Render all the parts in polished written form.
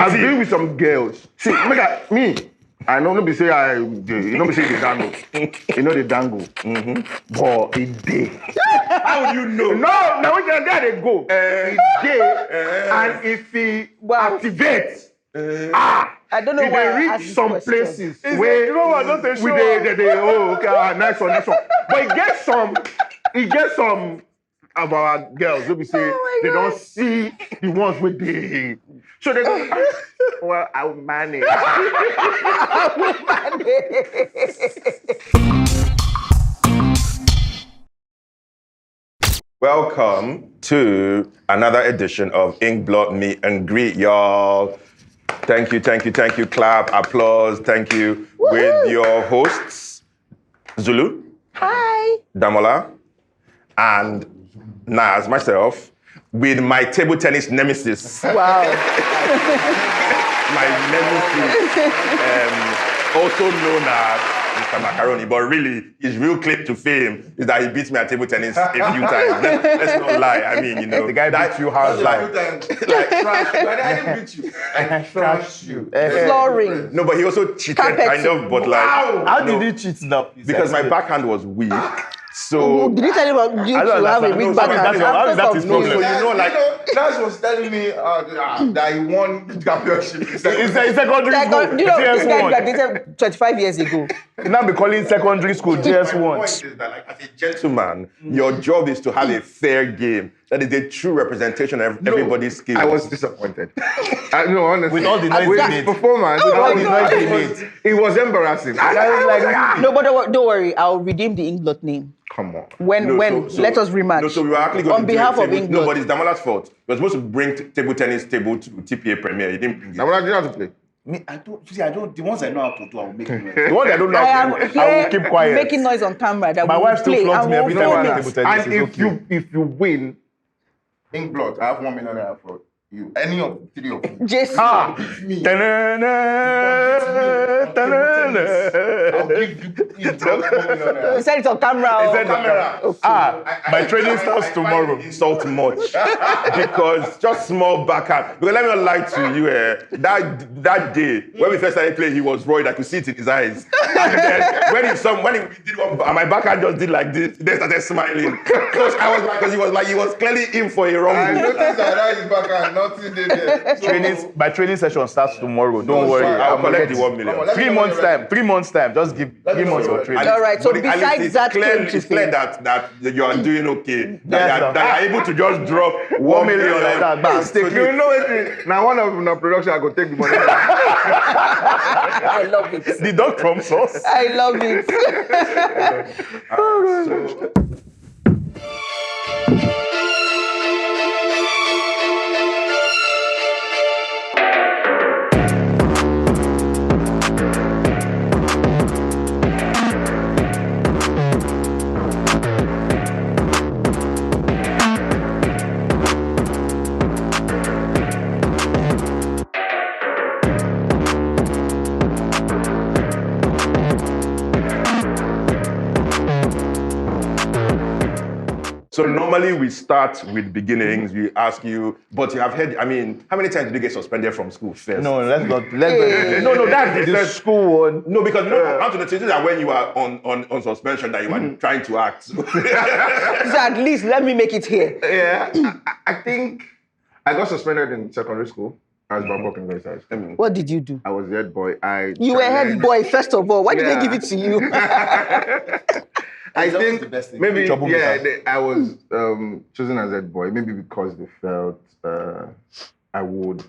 I've been with some girls. See, me. I know nobody say nobody say they dangle. You know they dangle. But it day. How would you know? No, now when there they go. It day, and if he activates, I don't know if why they I reach asked some this places question. where you know what, not a show. next one. But it gets some of our girls who be say they don't see the ones with the so they go, well, I'll manage. Welcome to another edition of Inkblot Meet and Greet, y'all. Thank you. Clap, applause, thank you. Woo-hoo. With your hosts, Zulu. Hi. Damola. And Naz, myself, with my table tennis nemesis. Wow. My nemesis, also known as Mr. Macaroni, but really, his real claim to fame is that he beat me at table tennis a few times. Let's not lie. I mean, you know. The guy beat you hard. Like trash you. I didn't beat you. I trash you. Flooring. no, but he also cheated, Carpet. kind of, but like... How did he cheat now? Because my backhand was weak. So... Did you tell him about you to have a weak backhand? How is that his No, problem? so you know, like... Naz was telling me that he won the championship. It's secondary school. You know, this guy GS1. graduated 25 years ago. You now be calling secondary school My GS1. point is that, like, as a gentleman, your job is to have a fair game. That is a true representation of everybody's skills. I was disappointed. No, honestly. With all the noise with he his made. performance, Oh with all my the God. noise he made, it was embarrassing. I was like, No, but don't worry. I'll redeem the Inkblot name. come on. When let us rematch. No, so we were actually going on to do behalf a of table, Inkblot. No, but it's Damola's fault. We were supposed to bring table tennis table to TPA Premier. He didn't bring it. Now, what I did have to play. Me, I don't. The ones I know how to do, I will make noise. The one I don't know, I am I will here keep quiet. making noise on camera. That My we wife still play flogs and me every we'll time I film play it. table tennis. And if you win, Inkblot, I have 1 million naira for you. Any of the three of you. Jason. Me. ta-na-na, I'll ta-na-na. give you Inkblot 1 million He naira. said it on camera. He said Camera. my training starts tomorrow. Insult much because just small backhand. Because let me not lie to you. That day when we first started playing, he was worried. I could see it in his eyes. And then when he did one, and my backhand just did like this. They started smiling. So I was like, because he was clearly in for a wrong I move. noticed that his back and nothing there. So, My training session starts tomorrow. Don't worry. sorry, I'll I'm collect ready. the 1 million. Come on, let me 3 know months when you're time. 3 months time. Just give Let me 3 know months when of you're training. All right, so But at least besides it's that clear, claim to it's clear fame. that you are doing okay. Yes, sir. That you're able to just drop 1 million like that. Bam, So stick. You know it. Now one of the production I go take the money. I love it. The dog from sauce. I love it. So normally we start with beginnings. We ask you, but you have heard. I mean, how many times did you get suspended from school first? No, let's not. No, that's The school one. No, because no, to the thing that when you are on suspension, that you are trying to act. So at least let me make it here. Yeah, I think I got suspended in secondary school as Bangkok in size. I mean, What did you do? I was the head boy. You were head boy first of all. Why did they give it to you? I That was think the best thing. maybe Troublemaker. I was chosen as head boy maybe because they felt I would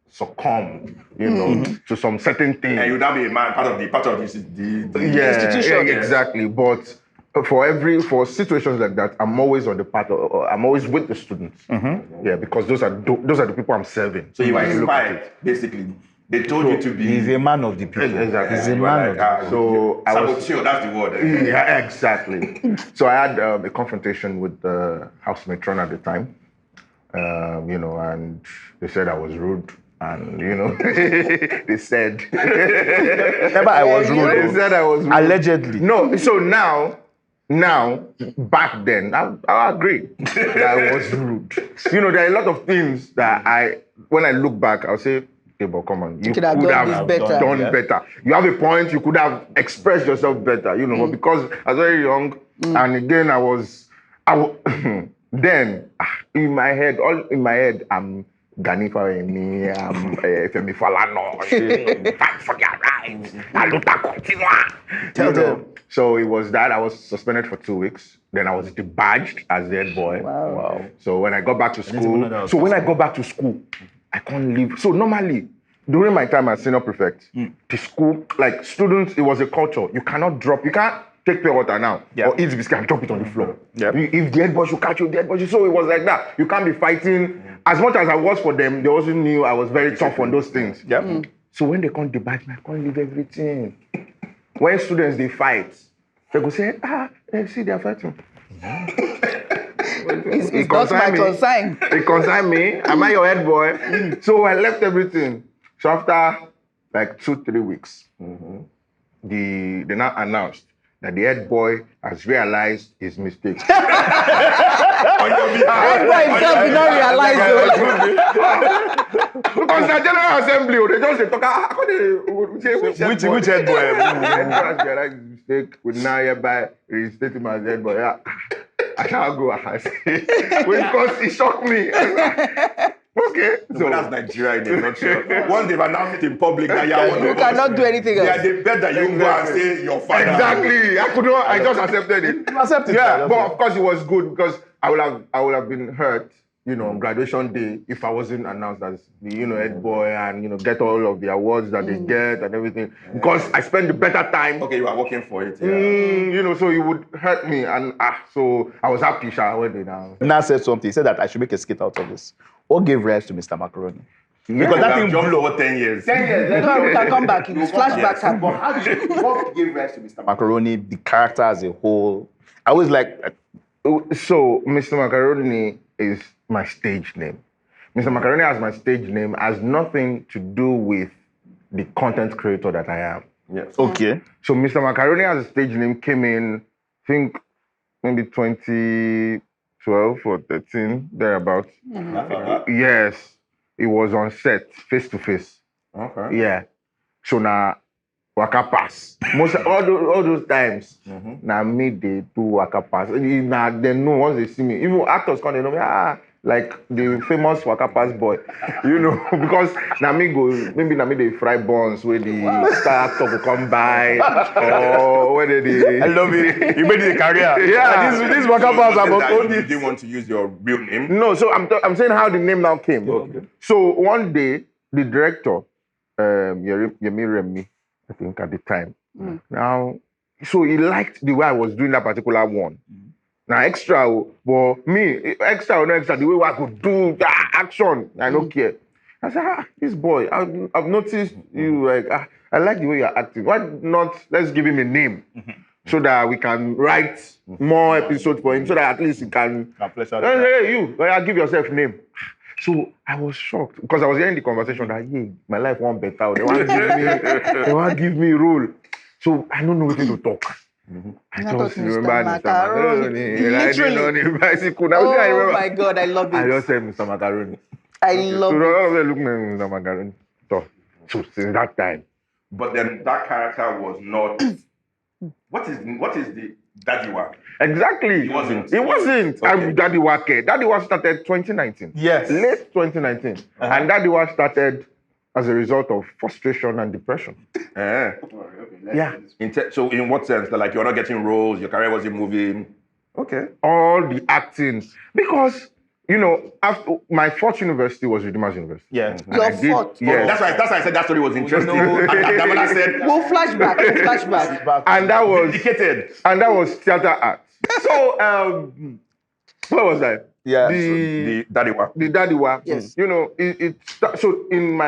succumb, you know, to some certain things. And you would not be a man, part of the institution. Yeah, exactly. But for situations like that, I'm always on the part of, I'm always with the students. Yeah, because those are the people I'm serving. So you were If look at inspired, basically. They told you to be. He's a man of the people. Exactly. He's a You were man like, of the people. So I was. saboteur, that's the word. Yeah, exactly. So I had a confrontation with the house matron at the time, you know, and they said I was rude. And, you know, they said... Never I was rude. They said I was rude. Allegedly. No, so now, back then, I agree that I was rude. You know, there are a lot of things that when I look back, I'll say, okay, but come on, you could have done this better. done better. You have a point, you could have expressed yourself better, you know, but because I was very young, and again, then, in my head, I'm Ganifa Emi, I'm Femi Falana, fight for their rights, I look at continua. Tell them. So it was that. I was suspended for 2 weeks. Then I was debadged as the head boy. Wow. So when I got back to even know that school, was I can't leave. So normally, during my time as senior prefect, the school, like students, it was a culture. You can't take pure water now or eat biscuit and drop it on the floor. Yep. If the head boy should catch you, the head boy should. So it was like that. You can't be fighting. As much as I was for them, they also knew I was very tough on those things. Yep. So when they can't debate me, I can't leave everything. When students, they fight, they go say, see, they're fighting. It's not my concern. It concern me. Am I your head boy? So I left everything. So after like 2-3 weeks, they now announced that the head boy has realized his mistake. Head boy himself did not realize though. Because the General Assembly, they just talk, which head boy? The head boy has realized his mistake. We now hereby reinstate him as head boy. Yeah. I can't go. I say, because it shocked me. Okay. So that's Nigeria in a nutshell. Once they've announced it in public that You cannot do anything else. Yeah, they bet that you go and say your father. Exactly. I could not. I just accepted it. You accept it. Yeah, but of course it was good because I would have been hurt, you know, on graduation day if I wasn't announced as the, you know, head boy and, you know, get all of the awards that they get and everything. Because I spent the better time. Okay, you are working for it. Yeah. You know, so it would hurt me and so I was happy. When they now. Now said something. He said that I should make a skit out of this. What gave rise to Mr. Macaroni? Because that thing jumped blew over 10 years. 10 years. We can come back. It's flashbacks happen. But how did what gave rise to Mr. Macaroni, the character as a whole? I was like, So Mr. Macaroni is my stage name. Mr. Macaroni as my stage name has nothing to do with the content creator that I am. Yes. okay. So Mr. Macaroni as a stage name came in, I think, maybe 2012 or 13, thereabout. Yes, it was on set, face to face. Okay. Yeah. So now, Waka Pass. All those times, now me they do Waka Pass. Now they know once they see me. Even actors come, they know me. Like the famous Waka Pass boy, you know, because now me they fry buns where the star actor will come by, or where they. I love it. You made it a career. Yeah. This Waka Pass about all You this. didn't want to use your real name. No, so I'm saying how the name now came. Okay. So one day, the director, Yemi Remi, I think at the time, now, so he liked the way I was doing that particular one. Now extra, but me, extra or no extra, the way I could do that action, I don't care. I said, this boy, I've noticed you, like, I like the way you're acting. Why not, let's give him a name so that we can write more episodes for him, so that at least he can, hey, you, give yourself a name. So I was shocked because I was hearing the conversation that, my life won't better. They want to give me a role. So I don't know what to talk. I just remember Mr. Macaroni riding on a bicycle. Oh my God, I love it. I just said Mr. Macaroni. I love So it. all of them look at Mr. Macaroni. So since that time. But then that character was not. What is the Daddy Waka? Exactly. It wasn't. It wasn't. Okay. Daddy Waka. Daddy Waka started 2019. Yes. Late 2019. And Daddy Waka started as a result of frustration and depression. Yeah. So in what sense? That, like, you're not getting roles, your career wasn't moving. Okay. All the acting. Because, you know, after my fourth university was Redeemers University. Yeah. And Your I did- fourth? Yes. That's why I said that story was interesting. And Damola said, We'll flashback. And that was indicated. theater art. So what was that? Yeah. The Daddy Waka. The Daddy Waka. Yes. You know, so in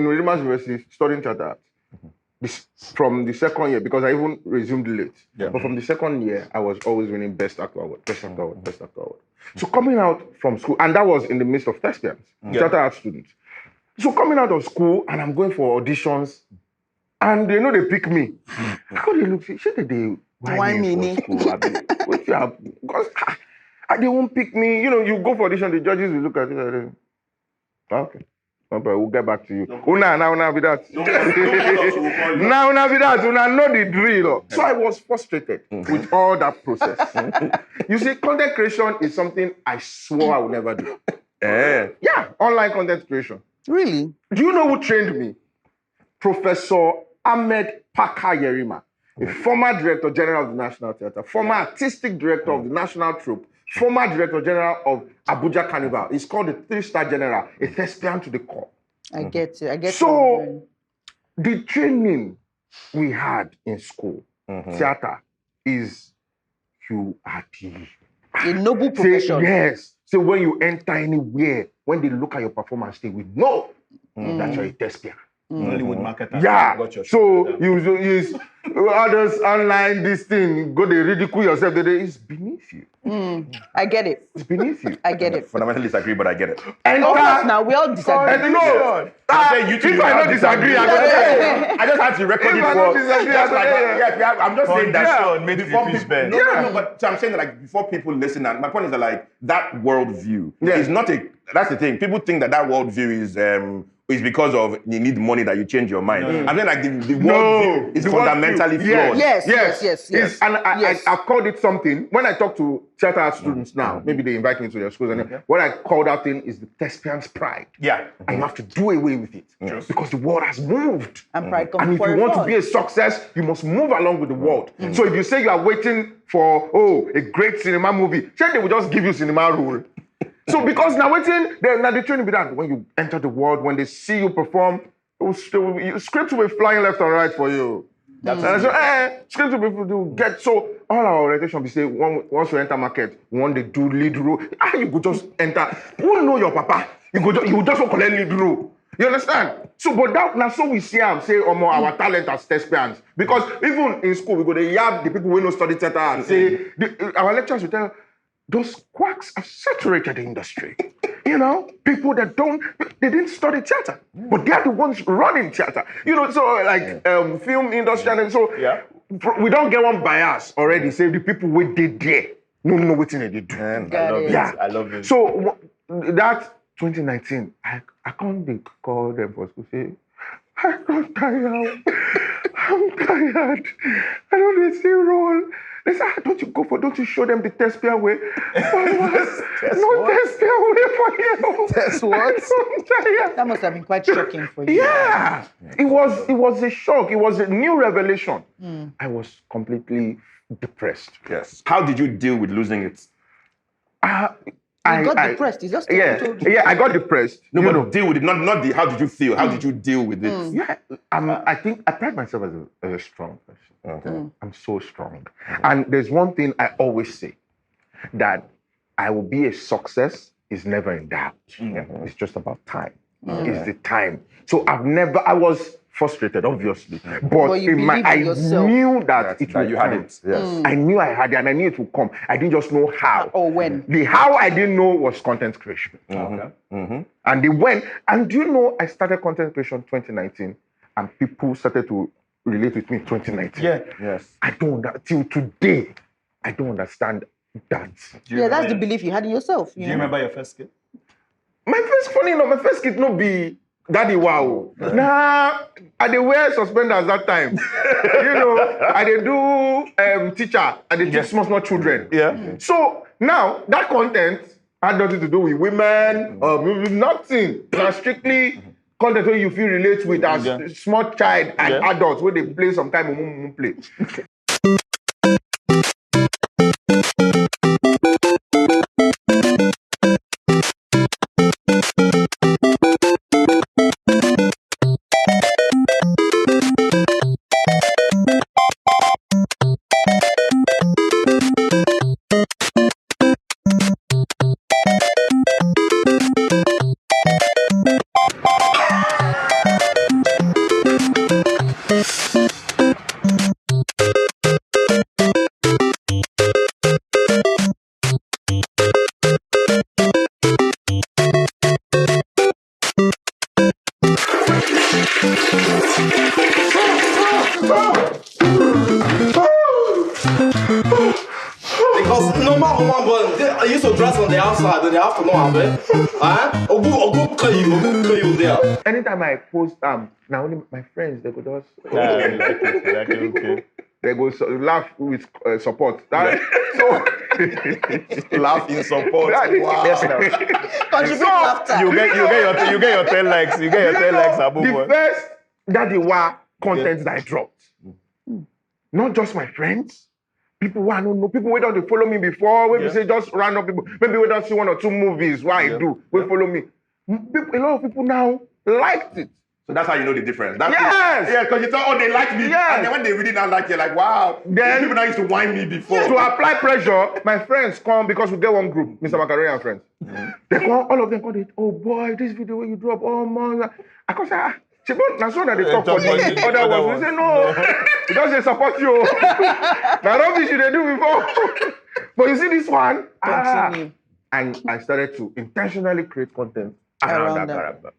Redeemers University studying theater art, from the second year, because I even resumed late. Yeah. But from the second year, I was always winning best actor award, best actor award, best actor award. So coming out from school, and that was in the midst of Thespians, theater art students. So coming out of school, and I'm going for auditions, and they know they pick me. How they look? Should they Why me? for school? What you have? Because they won't pick me. You know, you go for audition, the judges will look at it. Okay. but we'll get back to you. Una be that. Don't call us, we'll call you. Now be that. Una know the drill. So I was frustrated with all that process. You see, content creation is something I swore I would never do. Yeah, online content creation. Really? Do you know who trained me? Professor Ahmed Paka Yerima, a former Director General of the National Theatre, former Artistic Director of the National Troupe, former Director General of Abuja Carnival. He's called a 3-star general, a thespian to the core. I get it. I get So, the training we had in school, theatre, is you are the... a noble profession. Yes. So when you enter anywhere, when they look at your performance, they will know that you're a thespian. Nollywood marketer. Yeah. Got your So shit. you use others online this thing, go they ridicule yourself. It's beneath you. I get it. It's beneath you. I get it. Fundamentally disagree, but I get it. And Of course, now we all disagree. and no, I'm saying you two if you I have don't disagree, I disagreement. I just had to record If it I for. don't disagree, Just I like, don't- yeah, I'm just saying that. Condition made before the fish people, bend. no, but so I'm saying that like before people listen, and my point is that like that worldview Yeah. is not a. That's the thing. People think that worldview is because of you need money that you change your mind. I'm saying like the worldview is the fundamentally worldview. flawed. Yes. It's- and Yes. I've called it something. When I talk to theater students now, maybe they invite me to their schools, and what I call that thing is the thespian's pride. Yeah. And you have to do away with it because the world has moved. And pride comes And if before you a want to fall. be a success, you must move along with the world. So if you say you are waiting for a great cinema movie, then they will just give you cinema rule. So because now the training be that when you enter the world, when they see you perform, scripts will be flying left and right for you. Scripts will be get so all our orientation we say once you enter market, when they do lead role, you could just enter. Who know your papa? You just collect lead role. You understand? So, but that now so we see and say, our talent as thespians. Because even in school, we go to yab the people who don't study theater and say, our lecturers will tell those quacks have saturated the industry. People that they didn't study theater, but they are the ones running theater. So film industry, and so we don't get one bias already. Say the people who did there, no what they do. Got it. Yeah, I love it. So that 2019, I can't call them for school say, I'm tired. I'm tired. I don't see role. They say, don't you show them the Thespian way? No Thespian way for you. That's what? I'm tired. That must have been quite shocking for you. Yeah. It was a shock. It was a new revelation. I was completely depressed. Yes. How did you deal with losing it? You got depressed. It's just I got depressed. No, but deal with it. Not the. How did you feel? How did you deal with it? Yeah, I think I pride myself as a strong person. I'm so strong. And there's one thing I always say, that I will be a success is never in doubt. It's just about time. It's the time. So I was frustrated, obviously. But you believe in yourself. knew that it would you come. had it. Yes. I knew I had it and I knew it would come. I didn't just know how. Or when. The how I didn't know was content creation. And the when. And do you know I started content creation 2019 and people started to relate with me 2019. Yeah. Yes. Till today, I don't understand that. That's the belief you had in yourself. Do you remember your first skit? My first skit no be Daddy wow. Nah, I dey wear suspenders that time. I dey do teacher, I dey teach small children. Yeah. So now that content had nothing to do with women, with nothing. Now strictly content where you feel relate with as small child and adults where they play some kind of play. Because no come on, but I used to dress on the outside in the afternoon, man. Ogu you there. Anytime I post now only my friends they go just Okay. they go laugh with support. So Laugh in support. Wow. Yes, now. Contribute laughter. You get your 10 likes. You get your 10 likes, Abu. The first Daddy Wa content that I dropped. Not just my friends. People who I don't know, people who don't follow me before, maybe say just random people, maybe we don't see 1 or 2 movies, what I do, will follow me. A lot of people now liked it. So that's how you know the difference. Yes! Yeah, because you thought, oh, they like me. Yes. And then when they really not like you, like, wow. Then- people now used to whine me before. To apply pressure, my friends come because we get one group, Mr. Macaroni and friends. They come, all of them call it, oh boy, this video where you drop, oh man. I come say, that's what they talk for the other ones. We say, no, it doesn't support you. Now, rubbish you they do before. But you see this one? Continue. And I started to intentionally create content Around around that them. character.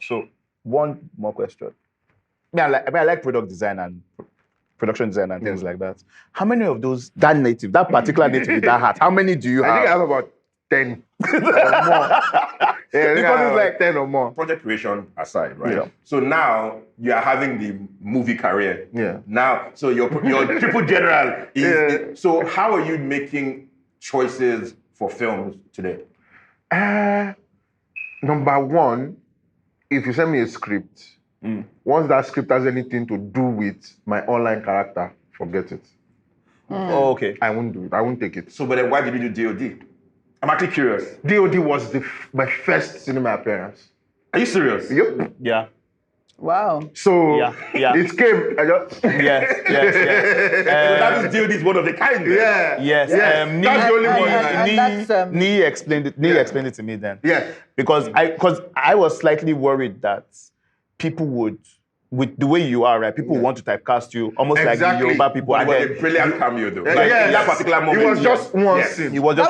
So, one more question. I like product design and production design and things like that. How many of those, that particular native with that hat, how many do you I think I have? have about 10 or more. Yeah, Because it's like 10 or more. Project creation aside, right? Yeah. So now you are having the movie career. Yeah. Now, so your triple general is. Yeah. So how are you making choices for films today? Number one, if you send me a script, once that script has anything to do with my online character, forget it. Oh, okay. I won't do it. I won't take it. So, but then why did you do DOD? I'm actually curious. DOD was my first cinema appearance. Are you serious? Yep. Yeah. Wow. So Yeah. it came. I just, Yes. So that is DOD is one of the kind. Then. yeah. Yes. Yes. That's the only one. and that's, Nee explained it. Nee explained it to me then. Yeah. Because I was slightly worried that people would, with the way you are, right? People want to typecast you almost like the Exactly. Yoruba people. But And it was then a brilliant cameo, though. Yes. Like, in that particular moment. It was just one Yes. scene. it was just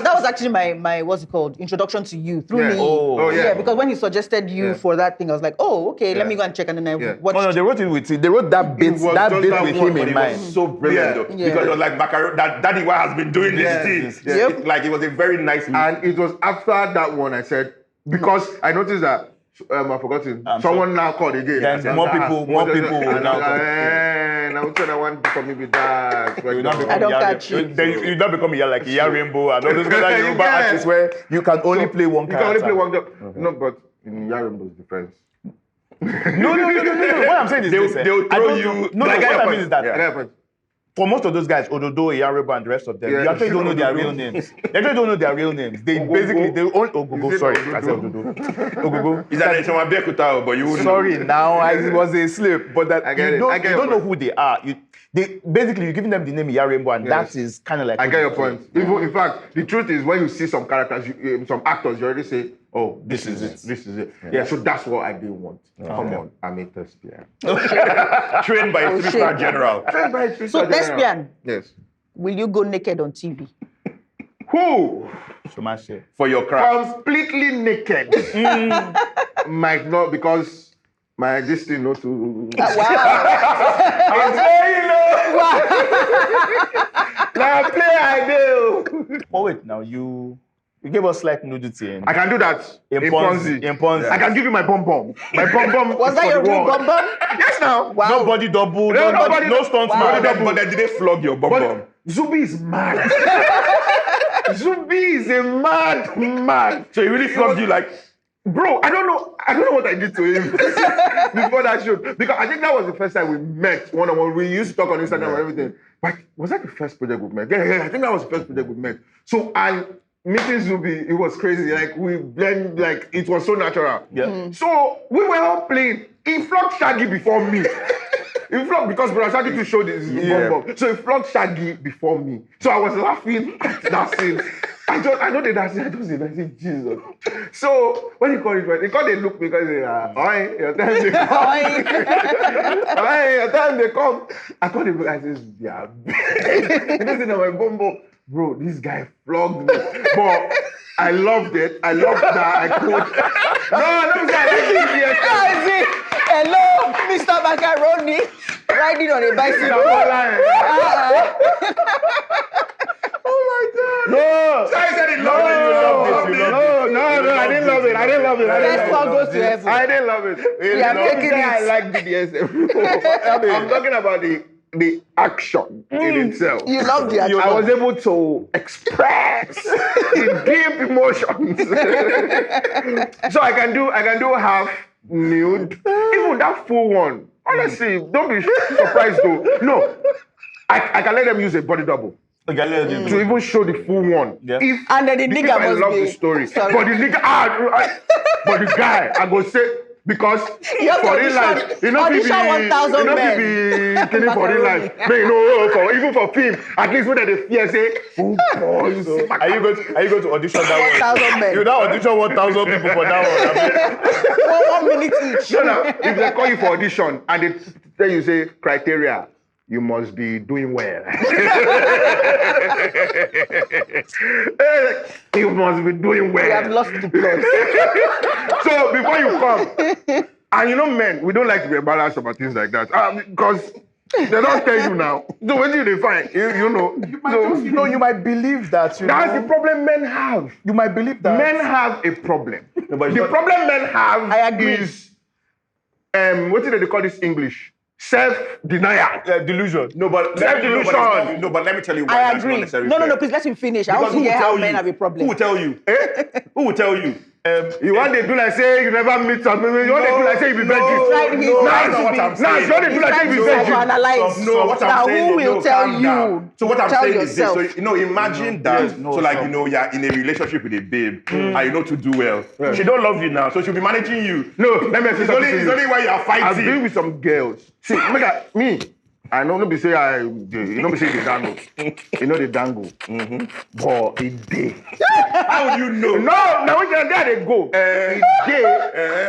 That was actually my what's it called? Introduction to you through Yeah. me. Oh, yeah. Because when he suggested you Yeah. for that thing, I was like, oh, okay, let Yeah. me go and check. And then I Yeah. watched. No, they wrote it with they wrote that bit was just bit that with one, him but in it mind. was so brilliant, though. Yeah. Because it was like Macaroni, that Daddy Wa has been doing Yes. this thing. Yes. Yep. Like, it was a very nice And it was after that one I said, because I noticed that I've forgotten. Someone now called again. Then I said, more people will now come. And I said I want to come with that. You not I don't become catch you. Then you not become like a rainbow and all those other Yoruba Yeah. artists where you can only play one You can only character. play one job. No, but in Yarimbo's defense. No. What I'm saying is this. they'll I throw don't you- know- No, Like, what I I mean is that I get your point. for most of those guys, Ododo, Yaruba, and the rest of them, Yeah. you actually don't know their real names. They actually don't know their real names. They basically they only Ogogo. Is it Sorry, Ododo? I said Ododo. Ogogo. Is that from Abeokuta, but you wouldn't know. Sorry, now it was a slip, but that I get you it. don't, I get you your don't know point. who they are. They basically you're giving them the name Yarimbo, and Yes. that is kind of like I get your point. Even in fact, the truth is when you see some characters, some actors, you already say, "Oh, this is it. This is it." Yeah. So that's what I didn't want. Come on, I'm a Thespian. Trained by a Oh, three-star shit. general. So Thespian, Yes. will you go naked on TV? Who? Shomashe. For your craft. Completely naked. Might not because my this thing not to. Wow. I'm saying now play I do. Oh wait, now you gave us like nudity in I can do that in Ponzi. In Ponzi. I can give you my bum bum. My bum bum. Was is that for your the real world. bum bum? Yes, now. Wow. No body double, No, no, nobody- no stunt Wow. man. But then did they flog your bum bum? But Zubi is mad. Zubi is a mad. So he really flogged you like, Bro, I don't know what I did to him before that shoot. Because I think that was the first time we met one-on-one. We used to talk on Instagram and everything. But was that the first project we met? Yeah, I think that was the first project we met. So meeting Zubi, it was crazy. Like we blend, like it was so natural. Yeah. So we were all playing. He flogged Shaggy before me. He flogged because Brother Shaggy to show this bum bum. So he flogged Shaggy before me. So I was laughing at that scene. I know that scene. I just said, Jesus. So when he called it, they called they look because they oi, your time they come. Oi, your time they come. I called him. I said, yeah. And this is my bum bum. Bro, this guy flogged me. But I loved it. I loved that I could. No, let me say, Hello, Mr. Macaroni, riding on a bicycle. Oh my God. No. I said he loved it. No, I didn't love it. First one goes to heaven. I didn't love it. We are taking I it. like BDSM. I'm talking about the action in itself. You love the action. I was able to express the deep emotions. So I can do half nude, even that full one. Honestly, don't be surprised though. No, I can let them use a body double to even show the full one. Yeah. And then the nigga I must love be. the story, Sorry. but the nigga, but the guy, I go say. Because You have to for real life, you know, audition 1,000 men. be killing for real life. But even for film, at least when they fear say, oh boy, so Are you going to audition that 1,000 men. one? You now audition 1,000 people for that one. 1 minute each. No, if they call you for audition and they tell you say criteria, you must be doing well. You must be doing well. We have lost the plot. So before you come, and you know, men, we don't like to be embarrassed about things like that because they don't tell you now. So when you define, you know, You might believe that. that's the problem men have. You might believe that. Men have a problem. but The problem men have I agree. is what do they call this English? Self-denial. Delusion. No, but Self-delusion. no, but let me tell you why I that's agree. not necessarily No, fair. please let him finish. I Because want to hear how men have a problem. Who will tell you? Who will tell you? You want to do like say you never meet something. You want to do like say you be virgin. Right, he's no, trying that's to not be- what I'm Now saying. you want to do like say you be He's trying to virgin. analyze. No, what Now I'm saying who is, will no, tell calm you? down. So what I'm Tell saying yourself. is this. So, imagine that. Yes, no, so like, stop. you're in a relationship with a babe and you know to do well. She don't love you now, so she'll be managing you. No, let me say It's something. only, to it's you. only when you are I've fighting. been with some girls. See, me. I know be say you know be say they dangle. You know they dangle. But it day. How would you know? No, now when there they go. It day,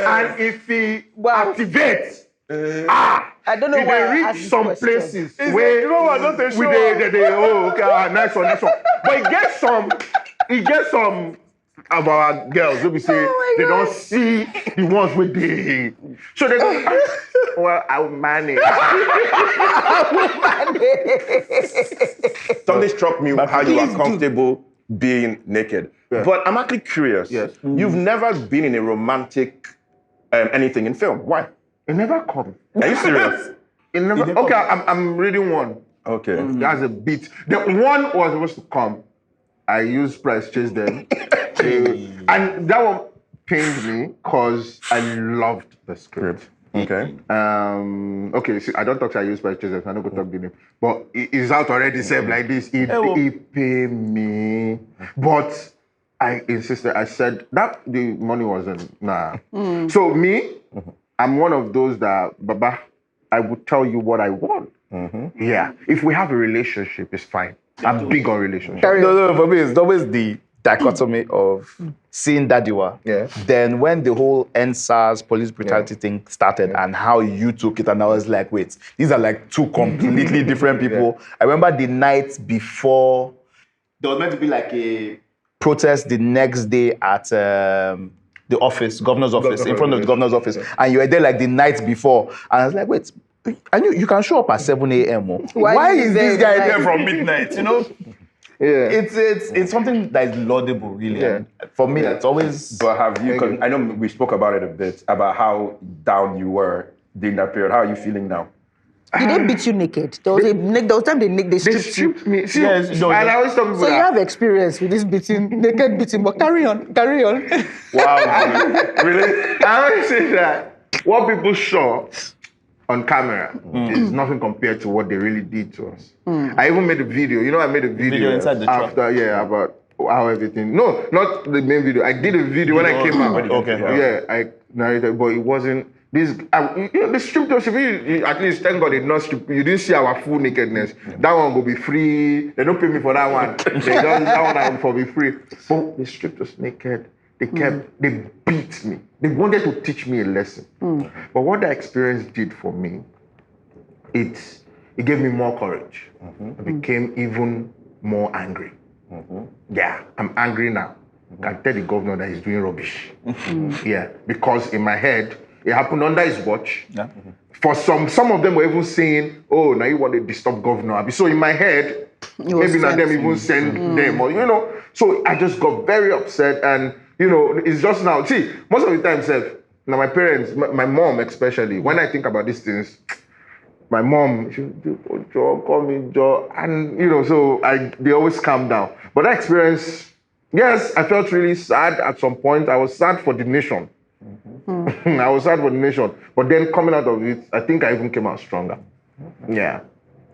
and if he activates, I don't know if why they I reach asked this some question. places where you know what, not a with show. they okay, nice one. But he gets some of our girls, we say they don't see the ones with the so they go, well, I'll manage. Something struck me how you are comfortable being naked. Yeah. But I'm actually curious. Yes. You've never been in a romantic anything in film. Why? It never come. Are you serious? It never. Okay, I'm reading one. Okay. That's a bit. The one was supposed to come. I used price chase them, and that one pained me because I loved the script. Okay. Okay, see, I don't talk to I use price chase them, so I don't go talk the name. But it's out already, said like this. It paid me, but I insisted. I said that the money wasn't nah. So me, I'm one of those that Baba, I would tell you what I want. Yeah, if we have a relationship, it's fine. I'm big on relationships. No, for me, it's always the dichotomy of seeing Dadiwa. Yeah. Then when the whole End Sars police brutality thing started and how you took it, and I was like, wait, these are like two completely different people. I remember the night before, there was meant to be like a protest the next day at the office, governor's office, in front of the governor's office. And you were there like the night before. And I was like, wait, I knew you can show up at 7 a.m. Why is this guy there from midnight? You know? Yeah. It's something that is laudable, really. Yeah. And for me, it's always. But have you, 'cause I know we spoke about it a bit, about how down you were during that period. How are you feeling now? Did they beat you naked? There was a time they They stripped you. stripped me. See, Yes, no, and I always tell people So you that. have experience with this naked beating, but carry on. Wow. Really? I always say that what people saw on camera is nothing compared to what they really did to us. I even made a video. You know, I made a video inside the truck. after, about how everything. No, not the main video. I did a video when I came out. Okay. Yeah, I narrated, but it wasn't. This, the stripped us. At least, thank God, they not strip. You didn't see our full nakedness. That one will be free. They don't pay me for that one. That one for be free. But they stripped us naked. They beat me. They wanted to teach me a lesson. But what that experience did for me, it gave me more courage. I became even more angry. Yeah, I'm angry now. I tell the governor that he's doing rubbish. Yeah, because in my head, It happened under his watch. Yeah. For some of them were even saying, "Oh, now you want to disturb governor." So in my head, maybe not them even send them, or So I just got very upset, and it's just now. See, most of the time, now my parents, my mom especially, when I think about these things, my mom, she would do, "Oh, Joe, call me Joe," and so they always calm down. But that experience, yes, I felt really sad at some point. I was sad for the nation. I was sad for the nation, but then coming out of it, I think I even came out stronger. Yeah,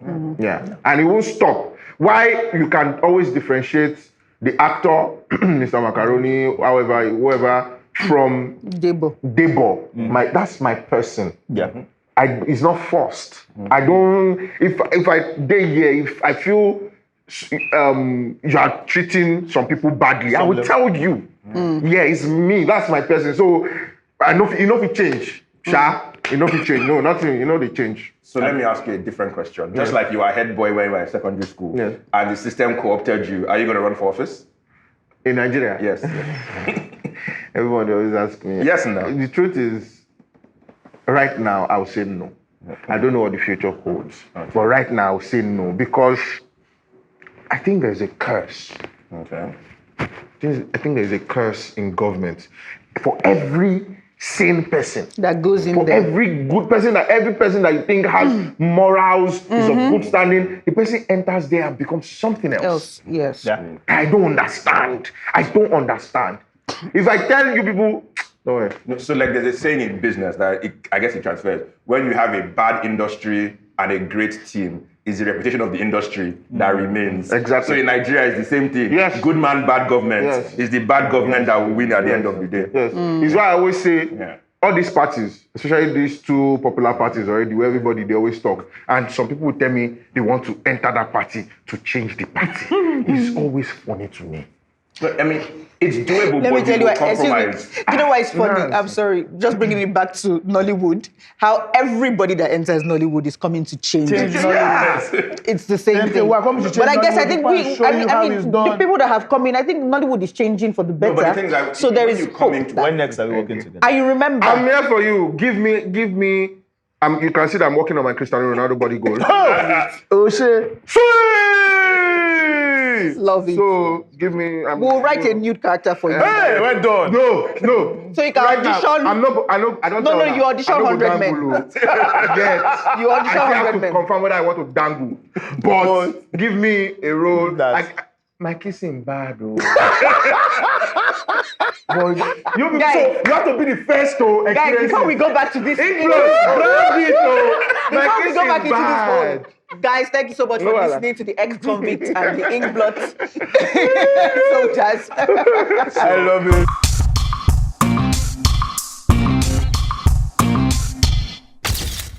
and it won't stop. Why you can always differentiate the actor, Mr. Macaroni, whoever, from Debo. That's my person. Yeah. It's not forced. I don't. If I day here, if I feel you are treating some people badly, I will tell you. Yeah, it's me. That's my person. So I know if it change, if it change. No, nothing. They change. So let me ask you a different question. Just like you were head boy when you were in secondary school, and the system co-opted you, are you going to run for office? In Nigeria? Yes. Everybody always asks me. Yes and no. The truth is, right now, I would say no. Okay. I don't know what the future holds. Okay. But right now, I would say no, because I think there's a curse. Okay. I think there's a curse in government. For every sane person that goes in for there. every good person, every person that you think has morals, is of good standing, the person enters there and becomes something else. Yes. Yeah. I don't understand. If I tell you people, don't worry. No, so like there's a saying in business that I guess it transfers. When you have a bad industry and a great team, it's the reputation of the industry that remains. Exactly. So in Nigeria, it's the same thing. Yes. Good man, bad government. Yes. It's the bad government that will win at the end of the day. Yes. It's why I always say, all these parties, especially these two popular parties already, where everybody, they always talk. And some people will tell me they want to enter that party to change the party. It's always funny to me. But, I mean, it's doable, Let me but tell you, compromise. do you know why it's funny? I'm sorry, just bringing it back to Nollywood. How everybody that enters Nollywood is coming to change it. Yes. It's the same thing. But I guess I think the people that have come in, I think Nollywood is changing for the better. No, but the thing is that so there is hope. When next are we working together? I remember. I'm here for you. Give me. You can see that I'm working on my Cristiano Ronaldo body goal. Oh shit! Love it. So give me. We'll write a nude character for you. Hey, well done. No. So you can audition. I don't. No, you audition 100 men. Yes. You audition I have 100 to men. confirm whether I want to dangle. But give me a role. My kissing bad, though. But you have to be the first to experience. Guys, before we go back to this, Inkblot, grab it, though. My before we go back kissing into bad. this hole, guys, thank you so much for listening to the ex-convict and the Inkblot soldiers. I love it.